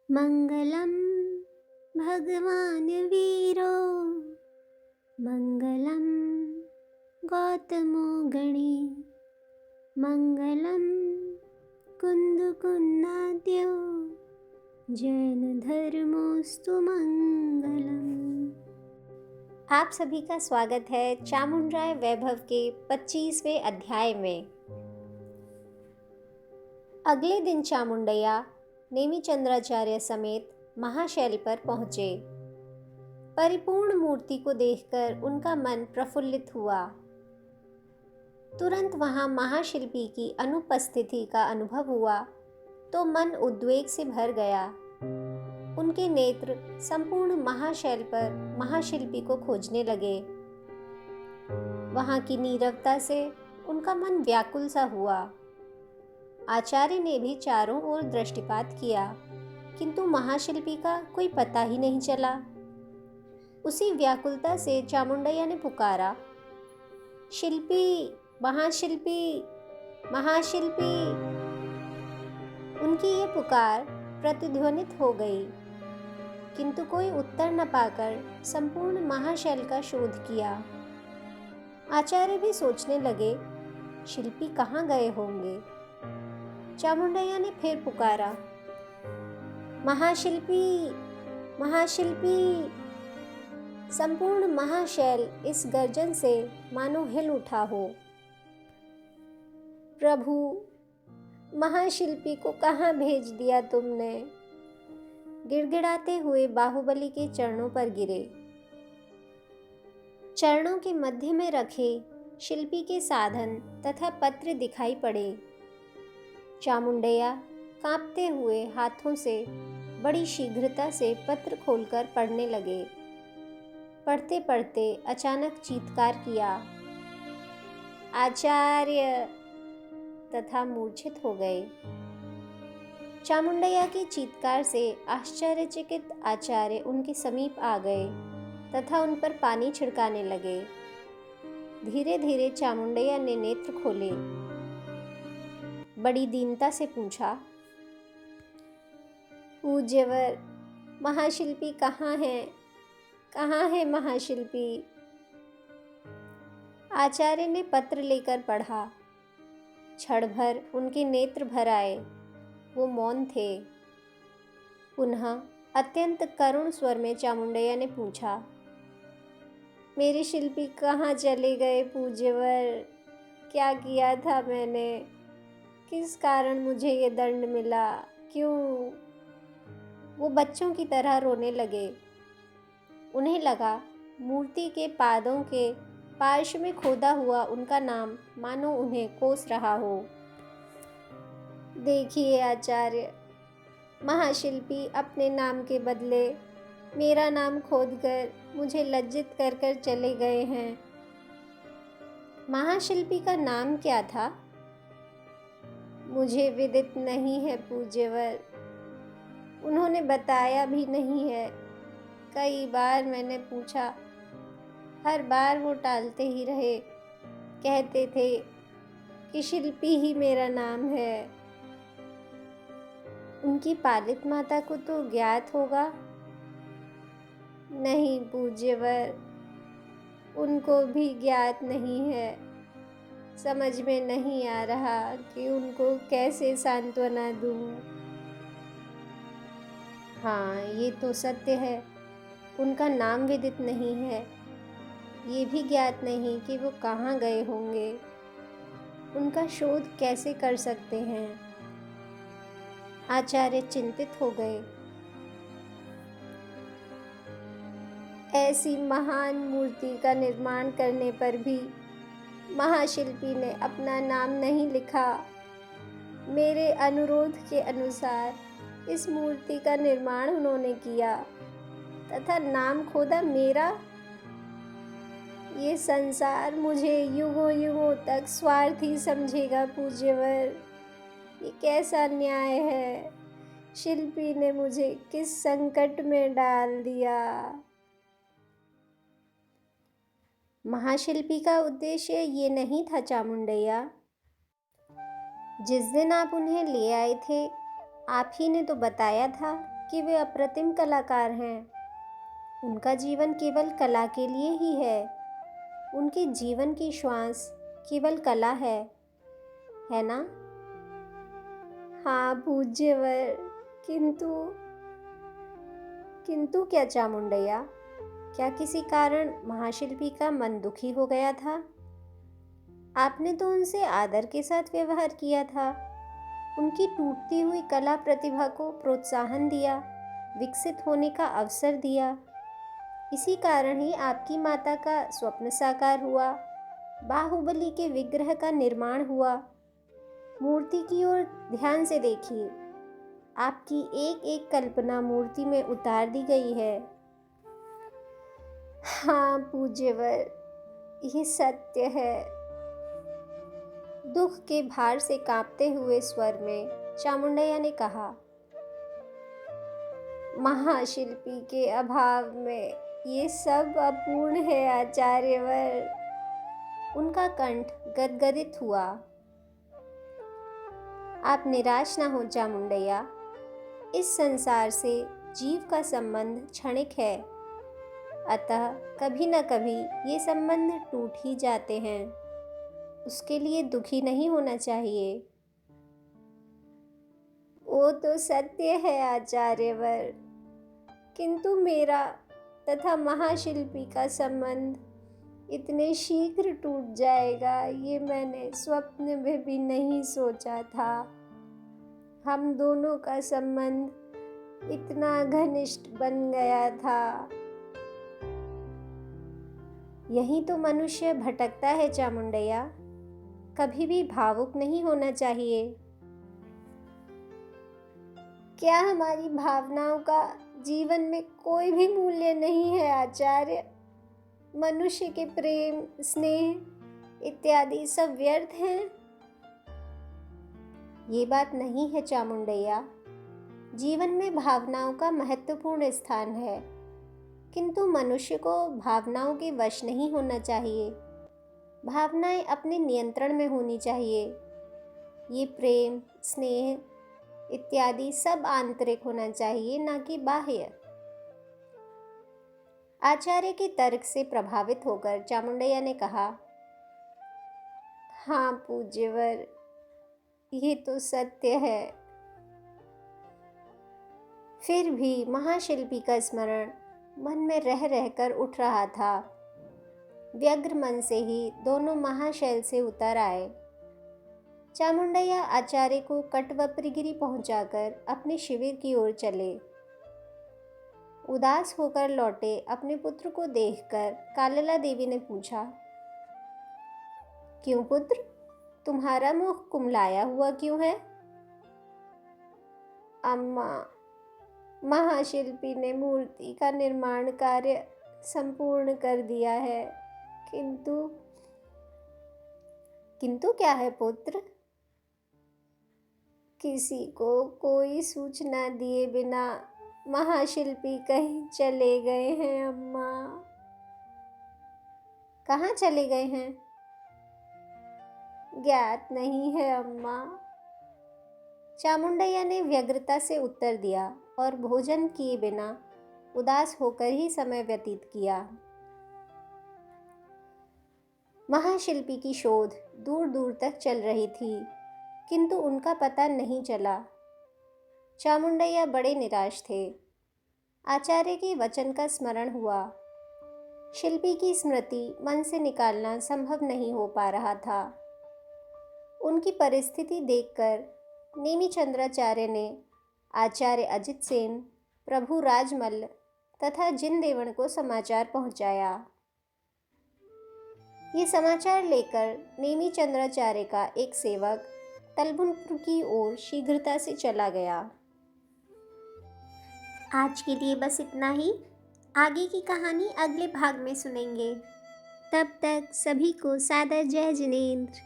मङ्गलं भगवान् वीरो मङ्गलं गौतमो गणे मङ्गलं कुन्दकुन्दाद्यो जैनधर्मोऽस्तु मङ्गलम्। आप सभी का स्वागत है चामुंडराय वैभव के 25वें अध्याय में। अगले दिन चामुंडैया नेमिचंद्राचार्य समेत महाशैल पर पहुँचे। परिपूर्ण मूर्ति को देखकर उनका मन प्रफुल्लित हुआ। तुरंत वहाँ महाशिल्पी की अनुपस्थिति का अनुभव हुआ तो मन उद्वेग से भर गया। उनके नेत्र संपूर्ण महाशैल पर महाशिल्पी को खोजने लगे। वहाँ की नीरवता से उनका मन व्याकुल सा हुआ। आचार्य ने भी चारों ओर दृष्टिपात किया, किंतु महाशिल्पी का कोई पता ही नहीं चला। उसी व्याकुलता से चामुंडैया ने पुकारा, शिल्पी, महाशिल्पी, महाशिल्पी। उनकी ये पुकार प्रतिध्वनित हो गई, किंतु कोई उत्तर न पाकर संपूर्ण महाशैल का शोध किया। आचार्य भी सोचने लगे, शिल्पी कहाँ गए होंगे। चामुंडैया ने फिर पुकारा, महाशिल्पी, महाशिल्पी। संपूर्ण महाशैल इस गर्जन से मानो हिल उठा हो। प्रभु, महाशिल्पी को कहाँ भेज दिया तुमने। गिड़गिड़ाते हुए बाहुबली के चरणों पर गिरे। चरणों के मध्य में रखे शिल्पी के साधन तथा पत्र दिखाई पड़े। चामुंडैया कांपते हुए हाथों से बड़ी शीघ्रता से पत्र खोलकर पढ़ने लगे। पढ़ते पढ़ते अचानक चीत्कार किया, आचार्य, तथा मूर्छित हो गए। चामुंडैया की चीत्कार से आश्चर्यचकित आचार्य उनके समीप आ गए तथा उन पर पानी छिड़काने लगे। धीरे धीरे चामुंडैया ने नेत्र खोले। बड़ी दीनता से पूछा, पूज्यवर, महाशिल्पी कहाँ है, कहाँ है महाशिल्पी। आचार्य ने पत्र लेकर पढ़ा। क्षण भर उनके नेत्र भर आए। वो मौन थे। पुनः अत्यंत करुण स्वर में चामुंडैया ने पूछा, मेरे शिल्पी कहाँ चले गए पूज्यवर। क्या किया था मैंने, किस कारण मुझे ये दंड मिला, क्यों। वो बच्चों की तरह रोने लगे। उन्हें लगा मूर्ति के पादों के पार्श्व में खोदा हुआ उनका नाम मानो उन्हें कोस रहा हो। देखिए आचार्य, महाशिल्पी अपने नाम के बदले मेरा नाम खोदकर मुझे लज्जित कर कर चले गए हैं। महाशिल्पी का नाम क्या था, मुझे विदित नहीं है पूज्यवर। उन्होंने बताया भी नहीं है। कई बार मैंने पूछा, हर बार वो टालते ही रहे। कहते थे कि शिल्पी ही मेरा नाम है। उनकी पालित माता को तो ज्ञात होगा। नहीं पूज्यवर, उनको भी ज्ञात नहीं है। समझ में नहीं आ रहा कि उनको कैसे सांत्वना दूं। हाँ, ये तो सत्य है, उनका नाम विदित नहीं है। ये भी ज्ञात नहीं कि वो कहाँ गए होंगे। उनका शोध कैसे कर सकते हैं। आचार्य चिंतित हो गए। ऐसी महान मूर्ति का निर्माण करने पर भी महाशिल्पी ने अपना नाम नहीं लिखा। मेरे अनुरोध के अनुसार इस मूर्ति का निर्माण उन्होंने किया तथा नाम खोदा मेरा। ये संसार मुझे युगों युगों तक स्वार्थी समझेगा पूज्यवर। ये कैसा न्याय है। शिल्पी ने मुझे किस संकट में डाल दिया। महाशिल्पी का उद्देश्य ये नहीं था चामुंडैया। जिस दिन आप उन्हें ले आए थे, आप ही ने तो बताया था कि वे अप्रतिम कलाकार हैं। उनका जीवन केवल कला के लिए ही है। उनके जीवन की श्वास केवल कला है ना? हाँ पूज्यवर, किंतु किंतु क्या चामुंडैया? क्या किसी कारण महाशिल्पी का मन दुखी हो गया था? आपने तो उनसे आदर के साथ व्यवहार किया था, उनकी टूटती हुई कला प्रतिभा को प्रोत्साहन दिया, विकसित होने का अवसर दिया। इसी कारण ही आपकी माता का स्वप्न साकार हुआ, बाहुबली के विग्रह का निर्माण हुआ। मूर्ति की ओर ध्यान से देखिए, आपकी एक एक कल्पना मूर्ति में उतार दी गई है। हाँ पूज्यवर, ये सत्य है। दुख के भार से कांपते हुए स्वर में चामुंडैया ने कहा, महाशिल्पी के अभाव में ये सब अपूर्ण है आचार्यवर। उनका कंठ गदगदित हुआ। आप निराश न हो चामुंडैया, इस संसार से जीव का संबंध क्षणिक है, अतः कभी न कभी ये संबंध टूट ही जाते हैं। उसके लिए दुखी नहीं होना चाहिए। वो तो सत्य है आचार्यवर, किंतु मेरा तथा महाशिल्पी का संबंध इतने शीघ्र टूट जाएगा, ये मैंने स्वप्न में भी नहीं सोचा था। हम दोनों का संबंध इतना घनिष्ठ बन गया था। यही तो मनुष्य भटकता है चामुंडैया, कभी भी भावुक नहीं होना चाहिए। क्या हमारी भावनाओं का जीवन में कोई भी मूल्य नहीं है आचार्य? मनुष्य के प्रेम, स्नेह इत्यादि सब व्यर्थ हैं? ये बात नहीं है चामुंडैया। जीवन में भावनाओं का महत्वपूर्ण स्थान है, किंतु मनुष्य को भावनाओं के वश नहीं होना चाहिए। भावनाएं अपने नियंत्रण में होनी चाहिए। ये प्रेम, स्नेह इत्यादि सब आंतरिक होना चाहिए, ना कि बाह्य। आचार्य के तर्क से प्रभावित होकर चामुंडैया ने कहा, हाँ पूज्यवर, ये तो सत्य है। फिर भी महाशिल्पी का स्मरण मन में रह रहकर उठ रहा था। व्यग्र मन से ही दोनों महाशैल से उतर आए। चामुंडैया आचार्य को कटवप्रगिरी पहुंचाकर अपने शिविर की ओर चले। उदास होकर लौटे अपने पुत्र को देखकर कालला देवी ने पूछा, क्यों पुत्र, तुम्हारा मुख कुमलाया हुआ क्यों है? अम्मा, महाशिल्पी ने मूर्ति का निर्माण कार्य संपूर्ण कर दिया है, किंतु क्या है पुत्र? किसी को कोई सूचना दिए बिना महाशिल्पी कहीं चले गए हैं अम्मा। कहाँ चले गए हैं? ज्ञात नहीं है अम्मा। चामुंडैया ने व्यग्रता से उत्तर दिया और भोजन किए बिना उदास होकर ही समय व्यतीत किया। महाशिल्पी की शोध दूर दूर तक चल रही थी, किंतु उनका पता नहीं चला। चामुंडैया बड़े निराश थे। आचार्य के वचन का स्मरण हुआ। शिल्पी की स्मृति मन से निकालना संभव नहीं हो पा रहा था। उनकी परिस्थिति देखकर नेमिचंद्राचार्य ने आचार्य अजित सेन, प्रभु राजमल्ल तथा जिनदेवन को समाचार पहुंचाया। ये समाचार लेकर नेमिचंद्राचार्य का एक सेवक तलबुनपुर की ओर शीघ्रता से चला गया। आज के लिए बस इतना ही। आगे की कहानी अगले भाग में सुनेंगे। तब तक सभी को सादर जय जिनेंद्र।